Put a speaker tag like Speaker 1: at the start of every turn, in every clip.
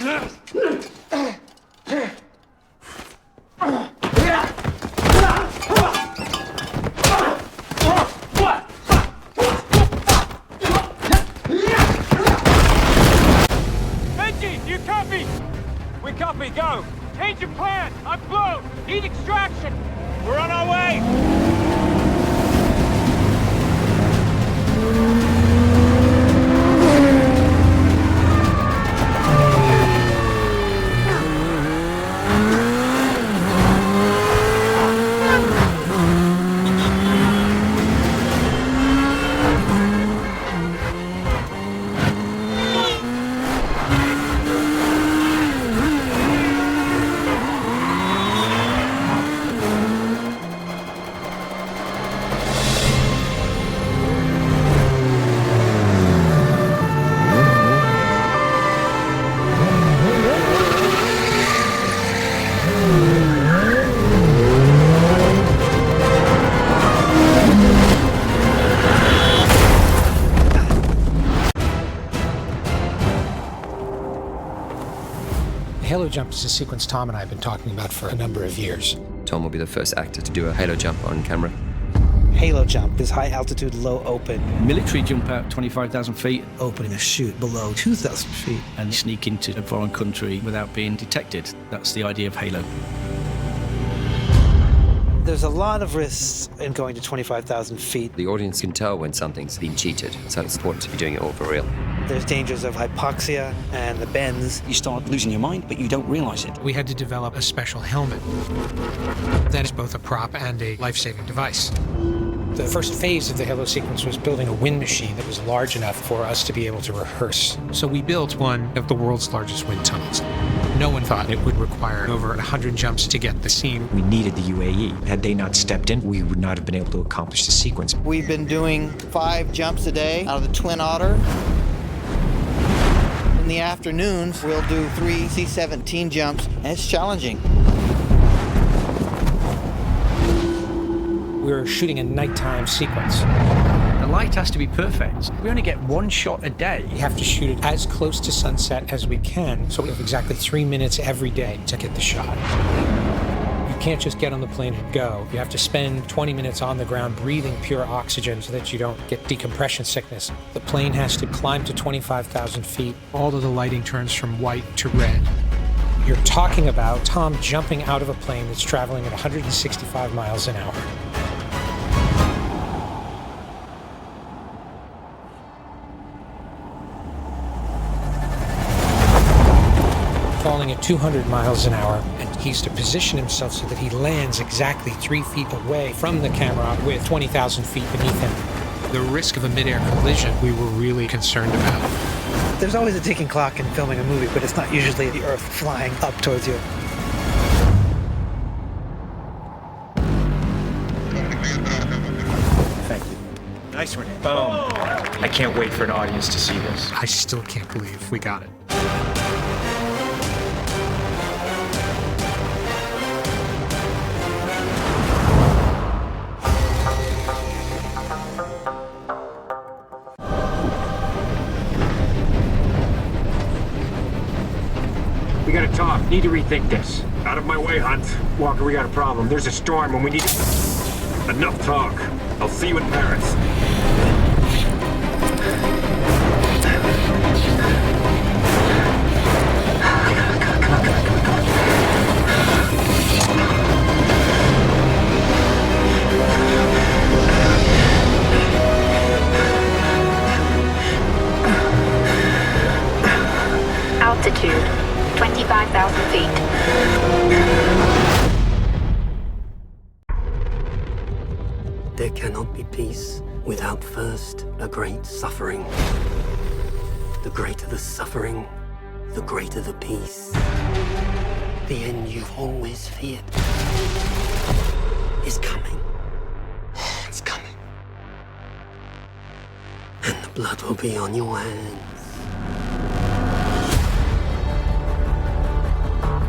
Speaker 1: Benji, you copy? We copy, go. Change your plan. I'm blown. Need extraction. We're on our way.
Speaker 2: Halo jump is a sequence Tom and I have been talking about for a number of years.
Speaker 3: Tom will be the first actor to do a halo jump on camera.
Speaker 4: Halo jump is high altitude, low open.
Speaker 5: Military jump out 25,000 feet.
Speaker 4: Opening a chute below 2,000 feet.
Speaker 5: And sneak into a foreign country without being detected. That's the idea of Halo.
Speaker 4: There's a lot of risks in going to 25,000 feet.
Speaker 3: The audience can tell when something's been cheated, so it's important to be doing it all for real.
Speaker 4: There's dangers of hypoxia and the bends.
Speaker 6: You start losing your mind, but you don't realize it.
Speaker 2: We had to develop a special helmet that is both a prop and a life-saving device. The first phase of the Halo sequence was building a wind machine that was large enough for us to be able to rehearse. So we built one of the world's largest wind tunnels. No one thought it would require over 100 jumps to get the scene.
Speaker 7: We needed the UAE. Had they not stepped in, we would not have been able to accomplish the sequence.
Speaker 8: We've been doing 5 jumps a day out of the Twin Otter. In the afternoons, we'll do 3 C-17 jumps, and it's challenging.
Speaker 2: We're shooting a nighttime sequence.
Speaker 5: The light has to be perfect. We only get one shot a day.
Speaker 2: We have to shoot it as close to sunset as we can, so we have exactly 3 minutes every day to get the shot. You can't just get on the plane and go. You have to spend 20 minutes on the ground breathing pure oxygen so that you don't get decompression sickness. The plane has to climb to 25,000 feet. All of the lighting turns from white to red. You're talking about Tom jumping out of a plane that's traveling at 165 miles an hour. Falling at 200 miles an hour, and he's to position himself so that he lands exactly 3 feet away from the camera with 20,000 feet beneath him. The risk of a mid-air collision we were really concerned about.
Speaker 4: There's always a ticking clock in filming a movie, but it's not usually the Earth flying up towards you.
Speaker 7: Thank you. Nice one. Boom. I can't wait for an audience to see this.
Speaker 2: I still can't believe we got it.
Speaker 9: We gotta talk. Need to rethink this. Out of my way, Hunt. Walker, we got a problem. There's a storm and we need to... Enough talk. I'll see you in Paris.
Speaker 10: Altitude, 25,000 feet.
Speaker 11: There cannot be peace without first a great suffering. The greater the suffering, the greater the peace. The end you've always feared is coming. It's coming. And the blood will be on your hands.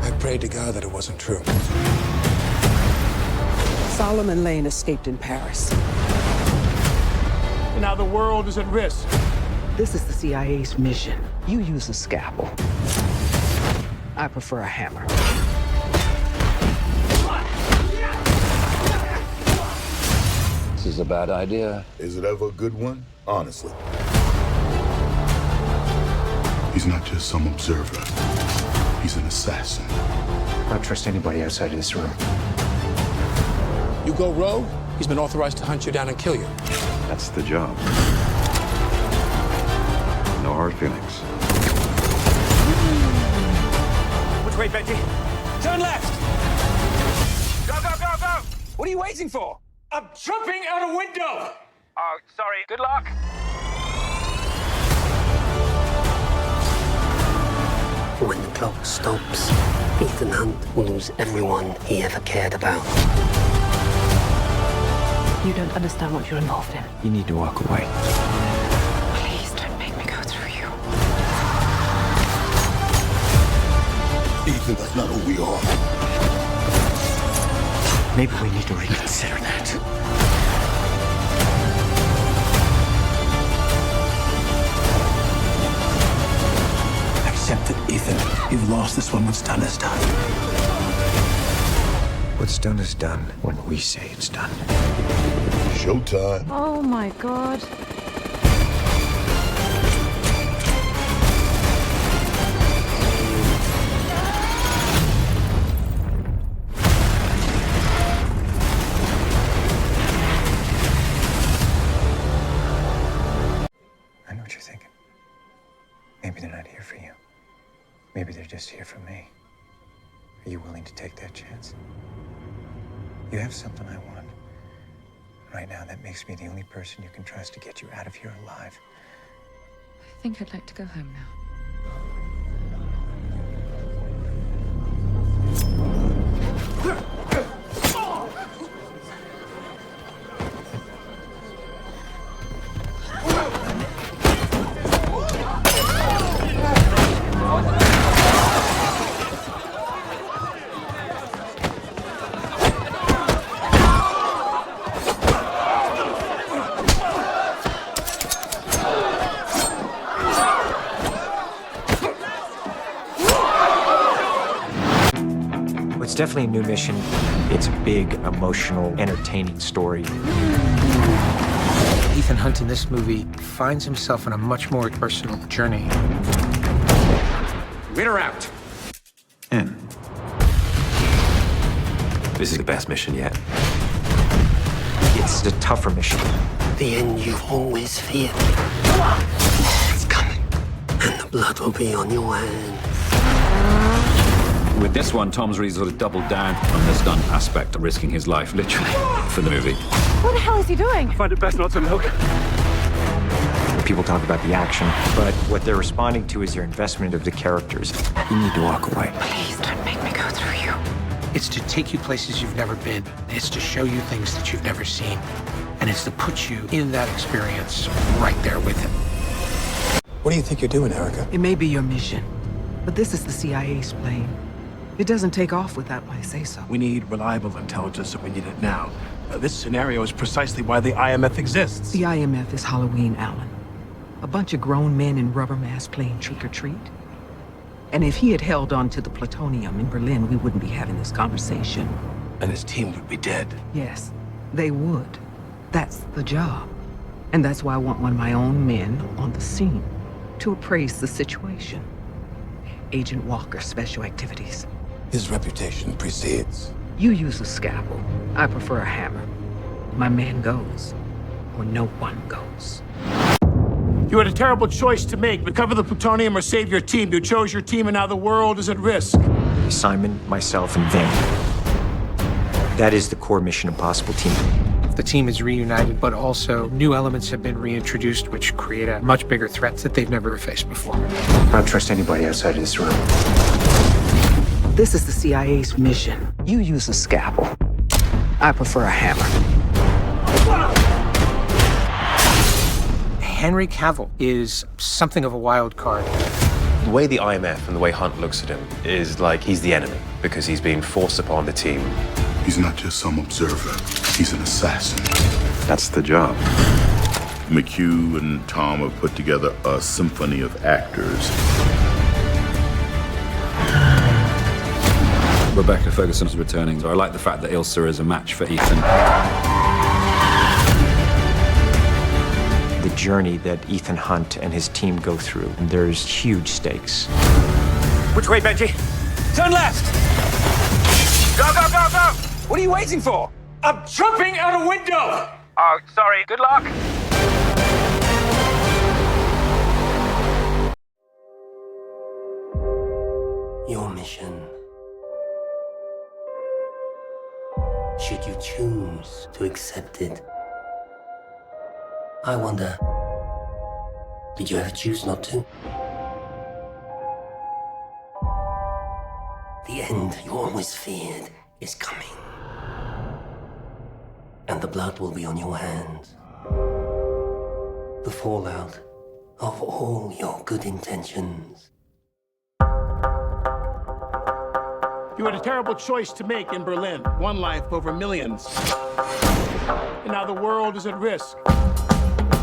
Speaker 12: I prayed to God that it wasn't true.
Speaker 13: Solomon Lane escaped in Paris.
Speaker 1: Now the world is at risk.
Speaker 13: This is the CIA's mission. You use a scalpel. I prefer a hammer.
Speaker 12: This is a bad idea. Is it ever a good one? Honestly. He's not just some observer. He's an assassin.
Speaker 7: I don't trust anybody outside of this room.
Speaker 14: You go rogue, he's been authorized to hunt you down and kill you.
Speaker 12: That's the job. No hard feelings.
Speaker 1: Which way, Benji?
Speaker 14: Turn left!
Speaker 1: Go, go, go, go!
Speaker 14: What are you waiting for?
Speaker 1: I'm jumping out a window! Oh, sorry. Good luck.
Speaker 11: When the clock stops, Ethan Hunt will lose everyone he ever cared about.
Speaker 10: You don't understand what you're involved in.
Speaker 7: You need to walk away.
Speaker 10: Please don't make me go through you.
Speaker 12: Ethan, that's not who we are.
Speaker 7: Maybe we need to reconsider that.
Speaker 14: Accept it, Ethan. You've lost this one. What's done is done.
Speaker 7: What's done is done when we say it's done.
Speaker 12: Showtime.
Speaker 10: Oh my God.
Speaker 7: I know what you're thinking. Maybe they're not here for you. Maybe they're just here for me. Are you willing to take that chance? You have something I want. Right now, that makes me the only person you can trust to get you out of here alive.
Speaker 10: I think I'd like to go home now.
Speaker 7: It's definitely a new mission. It's a big, emotional, entertaining story.
Speaker 2: Ethan Hunt in this movie finds himself on a much more personal journey.
Speaker 9: In or out?
Speaker 12: In.
Speaker 3: This is the best mission yet.
Speaker 7: It's a tougher mission.
Speaker 11: The end you've always feared. It's coming. And the blood will be on your hands.
Speaker 15: With this one, Tom's really sort of doubled down on the stunt aspect of risking his life, literally, for the movie.
Speaker 10: What the hell is he doing?
Speaker 9: I find it best not to look.
Speaker 7: People talk about the action, but what they're responding to is your investment of the characters. You need to walk away.
Speaker 10: Please don't make me go through you.
Speaker 2: It's to take you places you've never been. It's to show you things that you've never seen. And it's to put you in that experience right there with him.
Speaker 14: What do you think you're doing, Erica?
Speaker 13: It may be your mission, but this is the CIA's plane. It doesn't take off without my say-so.
Speaker 14: We need reliable intelligence, and we need it now. This scenario is precisely why the IMF exists.
Speaker 13: The IMF is Halloween, Alan. A bunch of grown men in rubber masks playing trick-or-treat. And if he had held on to the plutonium in Berlin, we wouldn't be having this conversation.
Speaker 14: And his team would be dead.
Speaker 13: Yes, they would. That's the job. And that's why I want one of my own men on the scene to appraise the situation. Agent Walker, Special Activities.
Speaker 14: His reputation precedes.
Speaker 13: You use a scalpel. I prefer a hammer. My man goes, or no one goes.
Speaker 14: You had a terrible choice to make. Recover the plutonium or save your team. You chose your team, and now the world is at risk.
Speaker 7: Simon, myself, and Vin. That is the core Mission Impossible team.
Speaker 2: The team is reunited, but also new elements have been reintroduced, which create a much bigger threat that they've never faced before.
Speaker 7: I don't trust anybody outside of this room.
Speaker 13: This is the CIA's mission. You use a scalpel. I prefer a hammer.
Speaker 2: Henry Cavill is something of a wild card.
Speaker 3: The way the IMF and the way Hunt looks at him is like he's the enemy because he's being forced upon the team.
Speaker 12: He's not just some observer. He's an assassin.
Speaker 3: That's the job.
Speaker 12: McHugh and Tom have put together a symphony of actors.
Speaker 15: Rebecca Ferguson's returning. So I like the fact that Ilsa is a match for Ethan.
Speaker 16: The journey that Ethan Hunt and his team go through, there's huge stakes.
Speaker 1: Which way, Benji? Turn left! Go, go, go, go! What are you waiting for? I'm jumping out a window! Oh, sorry. Good luck.
Speaker 11: Your mission. Should you choose to accept it? I wonder, did you ever choose not to? The end you always feared is coming. And the blood will be on your hands. The fallout of all your good intentions.
Speaker 14: You had a terrible choice to make in Berlin. One life over millions. And now the world is at risk.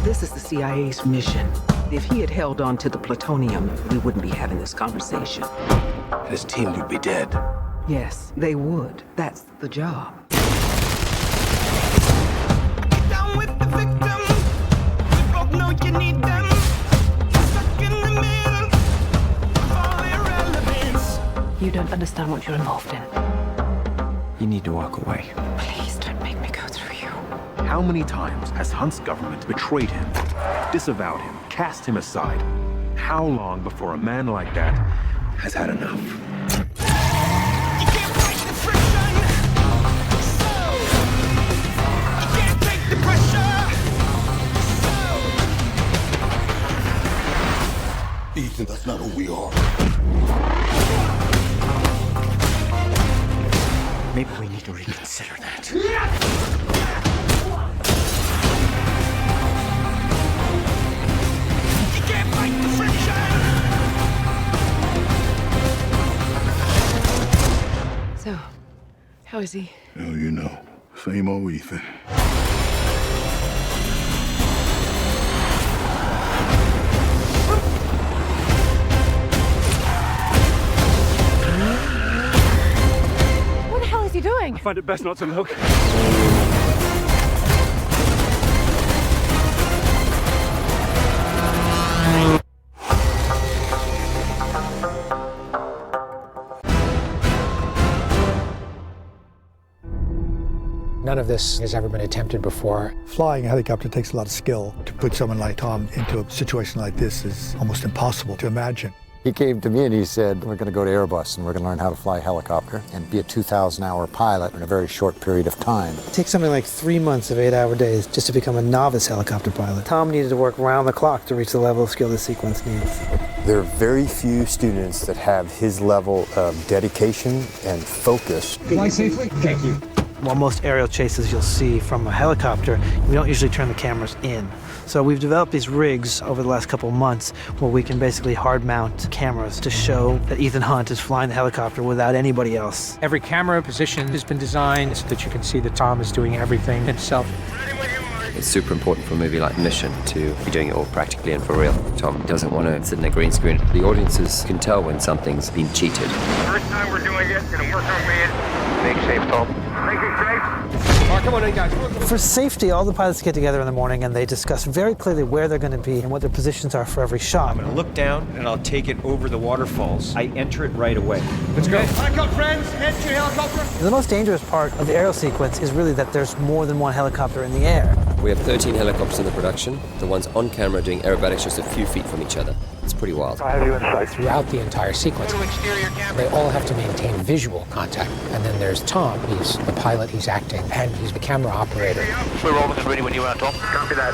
Speaker 13: This is the CIA's mission. If he had held on to the plutonium, we wouldn't be having this conversation.
Speaker 12: His team would be dead.
Speaker 13: Yes, they would. That's the job.
Speaker 10: You don't understand what you're involved in.
Speaker 16: You need to walk away.
Speaker 10: Please don't make me go through you.
Speaker 17: How many times has Hunt's government betrayed him, disavowed him, cast him aside? How long before a man like that has had enough?
Speaker 12: Ethan, that's not who we are.
Speaker 16: Maybe we need to reconsider that.
Speaker 10: So, how is he?
Speaker 12: Oh, you know, same old Ethan.
Speaker 10: What the hell is he doing?
Speaker 1: I find it best not to look.
Speaker 2: None of this has ever been attempted before.
Speaker 4: Flying a helicopter takes a lot of skill. To put someone like Tom into a situation like this is almost impossible to imagine.
Speaker 18: He came to me and he said, we're going to go to Airbus and we're going to learn how to fly a helicopter and be a 2,000-hour pilot in a very short period of time.
Speaker 4: It takes something like 3 months of 8-hour days just to become a novice helicopter pilot. Tom needed to work round the clock to reach the level of skill this sequence needs.
Speaker 18: There are very few students that have his level of dedication and focus.
Speaker 4: Fly safely? Thank you. While most aerial chases you'll see from a helicopter, we don't usually turn the cameras in. So we've developed these rigs over the last couple of months where we can basically hard mount cameras to show that Ethan Hunt is flying the helicopter without anybody else.
Speaker 2: Every camera position has been designed so that you can see that Tom is doing everything himself.
Speaker 3: It's super important for a movie like Mission to be doing it all practically and for real. Tom doesn't want to sit in a green screen. The audiences can tell when something's been cheated.
Speaker 1: First time we're doing it, gonna work our way in. Make safe, Tom. Make it safe. All right, come on in, guys.
Speaker 4: For safety, all the pilots get together in the morning and they discuss very clearly where they're going to be and what their positions are for every shot.
Speaker 16: I'm gonna look down and I'll take it over the waterfalls. I enter it right away.
Speaker 1: Let's go. Back up, friends. Head to your helicopter.
Speaker 4: The most dangerous part of the aerial sequence is really that there's more than one helicopter in the air.
Speaker 3: We have 13 helicopters in the production. The ones on camera doing aerobatics just a few feet from each other. It's pretty wild.
Speaker 2: Throughout the entire sequence, they all have to maintain visual contact. And then there's Tom, he's the pilot, he's acting, and he's the camera operator.
Speaker 1: We're rolling and ready when you are, Tom. Copy that.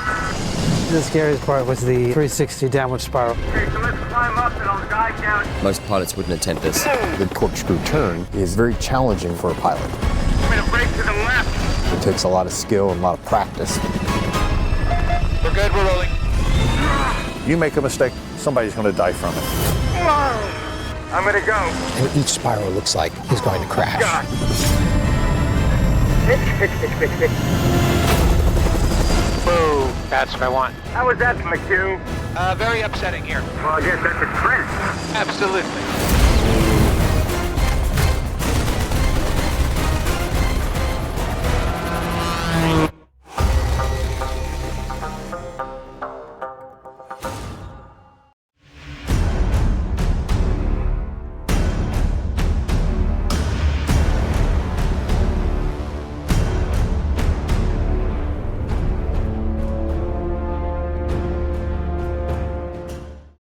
Speaker 4: The scariest part was the 360 downward spiral.
Speaker 1: Okay, so let's climb up and I'll dive down.
Speaker 3: Most pilots wouldn't attempt this.
Speaker 18: The corkscrew turn is very challenging for a pilot.
Speaker 1: I'm gonna brake to the left.
Speaker 18: It takes a lot of skill and a lot of practice.
Speaker 1: We're good, we're rolling.
Speaker 18: You make a mistake, somebody's going to die from it.
Speaker 1: I'm gonna go.
Speaker 2: And each spiral looks like he's going to crash.
Speaker 1: God. Fix. Boom. That's what I want. How was that, McHugh? Very upsetting here. Well, I guess that's a trend. Absolutely.